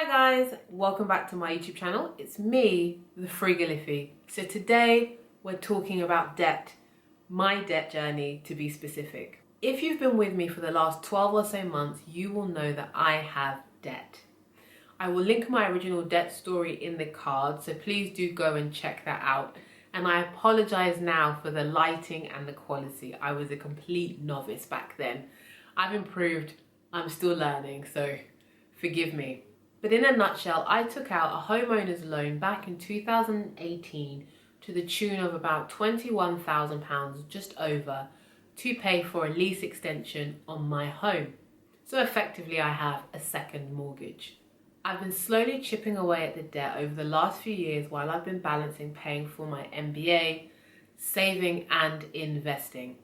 Hi guys, welcome back to my YouTube channel. It's me, the Frugal. So today we're talking about debt, my debt journey to be specific. If you've been with me for the last 12 or so months, you will know that I have debt. I will link my original debt story in the card, so please do go and check that out. And I apologize now for the lighting and the quality. I was a complete novice back then. I've improved, I'm still learning, so forgive me. But in a nutshell, I took out a homeowner's loan back in 2018 to the tune of about £21,000, just over, to pay for a lease extension on my home. So effectively I have a second mortgage. I've been slowly chipping away at the debt over the last few years while I've been balancing paying for my MBA, saving and investing.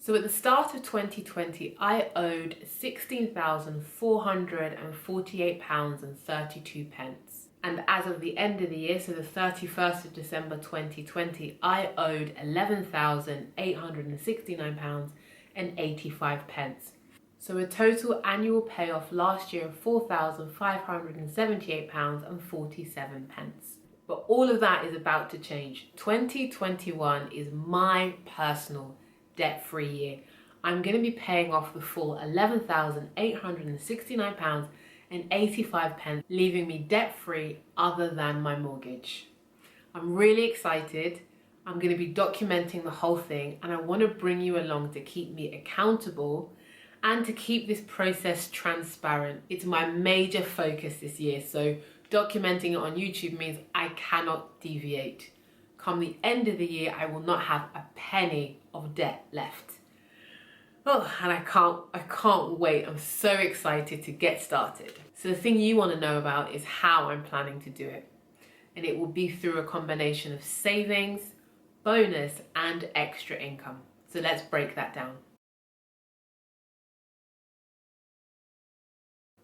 So at the start of 2020, I owed £16,448.32. And as of the end of the year, so the 31st of December 2020, I owed £11,869.85. So a total annual payoff last year of £4,578.47. But all of that is about to change. 2021 is my personal debt-free year. I'm going to be paying off the full £11,869.85, leaving me debt-free other than my mortgage. I'm really excited. I'm going to be documenting the whole thing, and I want to bring you along to keep me accountable and to keep this process transparent. It's my major focus this year, so documenting it on YouTube means I cannot deviate. Come the end of the year, I will not have a penny of debt left. Oh, and I can't wait. I'm so excited to get started. So the thing you want to know about is how I'm planning to do it. And it will be through a combination of savings, bonus, and extra income. So let's break that down.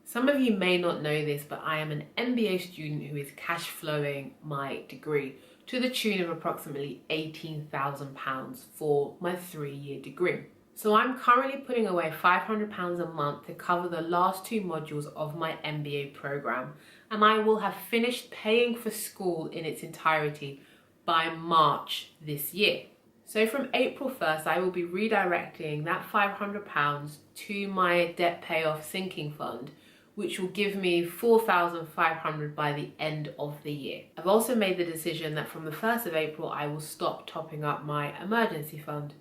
Some of you may not know this, but I am an MBA student who is cash flowing my degree to the tune of approximately £18,000 for my 3-year degree. So I'm currently putting away £500 a month to cover the last 2 modules of my MBA program, and I will have finished paying for school in its entirety by March this year. So from April 1st, I will be redirecting that £500 to my debt payoff sinking fund, which will give me £4,500 by the end of the year. I've also made the decision that from the 1st of April, I will stop topping up my emergency fund.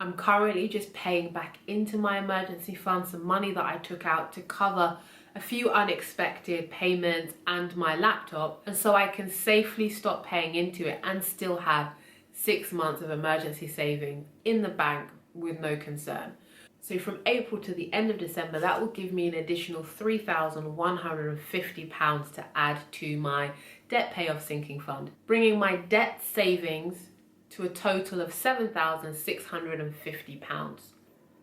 I'm currently just paying back into my emergency fund some money that I took out to cover a few unexpected payments and my laptop, and so I can safely stop paying into it and still have 6 months of emergency saving in the bank with no concern. So from April to the end of December, that will give me an additional £3,150 to add to my debt payoff sinking fund, bringing my debt savings to a total of £7,650.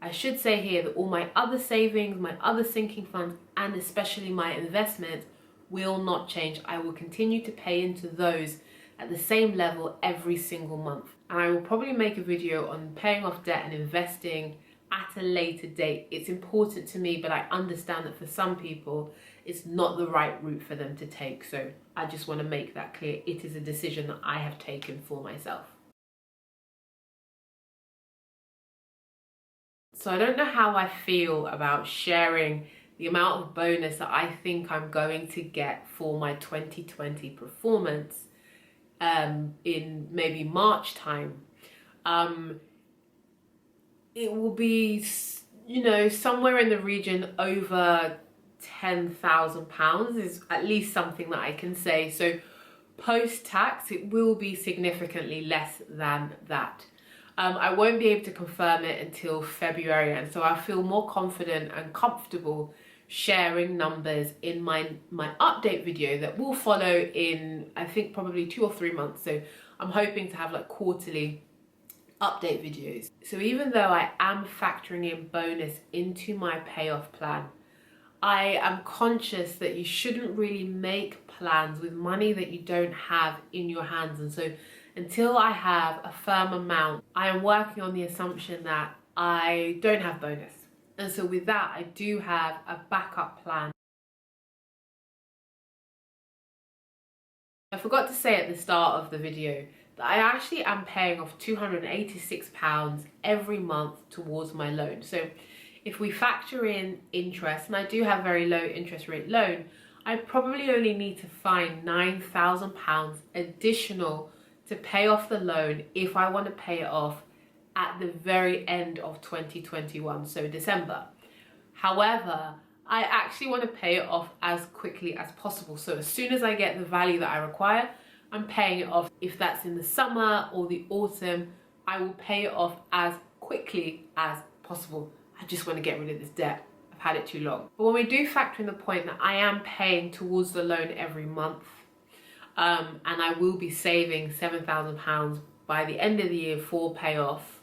I should say here that all my other savings, my other sinking funds, and especially my investments will not change. I will continue to pay into those at the same level every single month. And I will probably make a video on paying off debt and investing at a later date. It's important to me, but I understand that for some people it's not the right route for them to take. So I just want to make that clear. It is a decision that I have taken for myself. So I don't know how I feel about sharing the amount of bonus that I think I'm going to get for my 2020 performance in maybe March time. It will be, somewhere in the region over £10,000 is at least something that I can say. So post-tax, it will be significantly less than that. I won't be able to confirm it until February, and so I feel more confident and comfortable sharing numbers in my update video that will follow in, I think, probably 2 or 3 months. So I'm hoping to have like quarterly update videos. So even though I am factoring in bonus into my payoff plan, I am conscious that you shouldn't really make plans with money that you don't have in your hands. And so until I have a firm amount, I am working on the assumption that I don't have bonus. And so with that, I do have a backup plan I forgot to say at the start of the video that I actually am paying off £286 every month towards my loan. So if we factor in interest, and I do have very low interest rate loan, I probably only need to find £9,000 additional to pay off the loan if I want to pay it off at the very end of 2021, so December. However, I actually want to pay it off as quickly as possible. So as soon as I get the value that I require, I'm paying it off. If that's in the summer or the autumn, I will pay it off as quickly as possible. I just want to get rid of this debt. I've had it too long. But when we do factor in the point that I am paying towards the loan every month, and I will be saving £7,000 by the end of the year for payoff,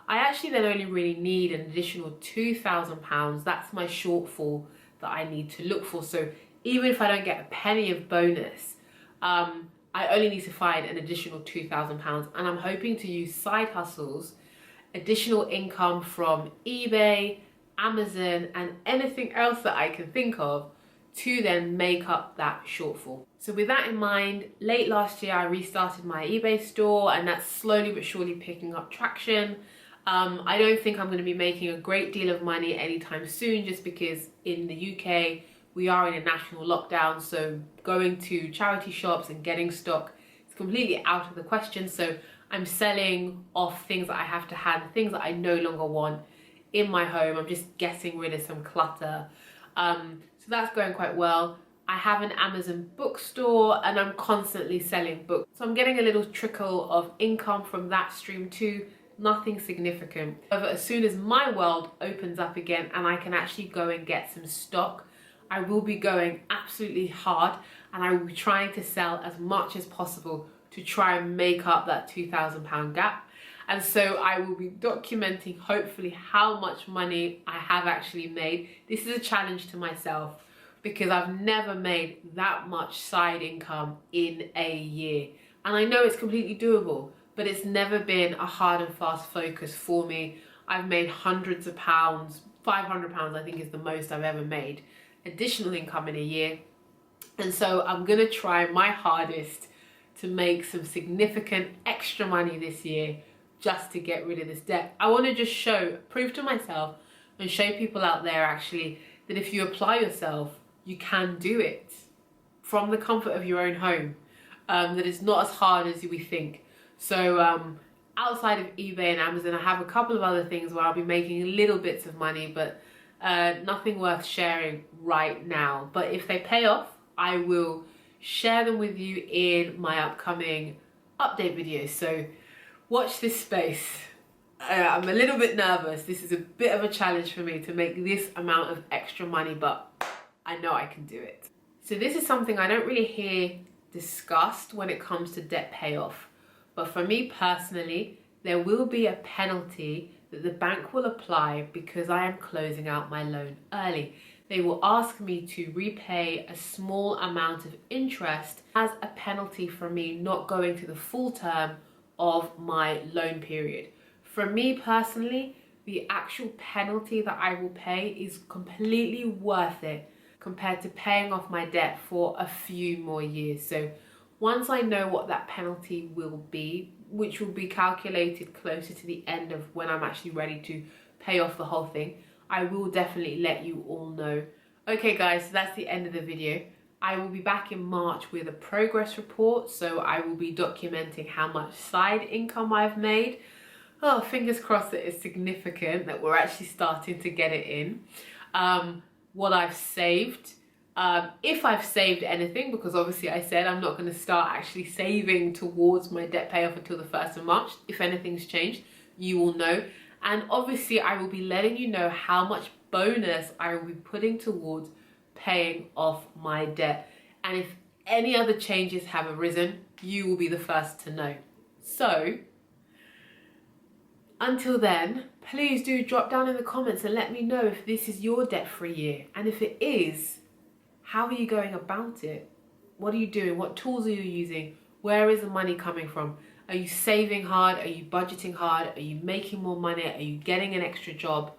I actually then only really need an additional £2,000. That's my shortfall that I need to look for. So even if I don't get a penny of bonus, I only need to find an additional £2,000. And I'm hoping to use side hustles, additional income from eBay, Amazon, and anything else that I can think of to then make up that shortfall. So with that in mind, late last year I restarted my eBay store, and that's slowly but surely picking up traction. I don't think I'm going to be making a great deal of money anytime soon, just because in the UK we are in a national lockdown, so going to charity shops and getting stock is completely out of the question. So I'm selling off things that I have to hand, things that I no longer want in my home. I'm just getting rid of some clutter. So that's going quite well. I have an Amazon bookstore and I'm constantly selling books. So I'm getting a little trickle of income from that stream too. Nothing significant. However, as soon as my world opens up again and I can actually go and get some stock, I will be going absolutely hard, and I will be trying to sell as much as possible to try and make up that £2,000 gap. And so I will be documenting hopefully how much money I have actually made. This is a challenge to myself because I've never made that much side income in a year. And I know it's completely doable, but it's never been a hard and fast focus for me. I've made hundreds of pounds, £500 I think is the most I've ever made, additional income in a year. And so I'm gonna try my hardest to make some significant extra money this year just to get rid of this debt. I want to just prove to myself and show people out there actually that if you apply yourself, you can do it from the comfort of your own home, that it's not as hard as we think. So outside of eBay and Amazon, I have a couple of other things where I'll be making little bits of money, but nothing worth sharing right now. But if they pay off, I will share them with you in my upcoming update videos. So watch this space. I'm a little bit nervous. This is a bit of a challenge for me to make this amount of extra money, but I know I can do it. So this is something I don't really hear discussed when it comes to debt payoff. But for me personally, there will be a penalty that the bank will apply because I am closing out my loan early. They will ask me to repay a small amount of interest as a penalty for me not going to the full term of my loan period. For me personally, the actual penalty that I will pay is completely worth it compared to paying off my debt for a few more years. So once I know what that penalty will be, which will be calculated closer to the end of when I'm actually ready to pay off the whole thing, I will definitely let you all know. Okay guys, so that's the end of the video. I will be back in March with a progress report, so I will be documenting how much side income I've made. Oh, fingers crossed that it's significant, that we're actually starting to get it in. What I've saved, if I've saved anything, because obviously I said I'm not going to start actually saving towards my debt payoff until the 1st of March. If anything's changed, you will know. And obviously I will be letting you know how much bonus I will be putting towards paying off my debt. And if any other changes have arisen, you will be the first to know. So until then, please do drop down in the comments and let me know if this is your debt-free year. And if it is, how are you going about it? What are you doing? What tools are you using? Where is the money coming from? Are you saving hard? Are you budgeting hard? Are you making more money? Are you getting an extra job?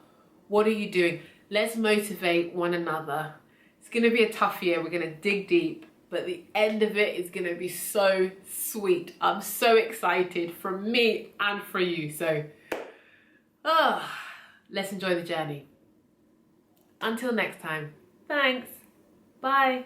What are you doing? Let's motivate one another. It's going to be a tough year. We're going to dig deep. but the end of it is gonna be so sweet. I'm so excited from me and for you. So, let's enjoy the journey. Until next time, thanks, bye.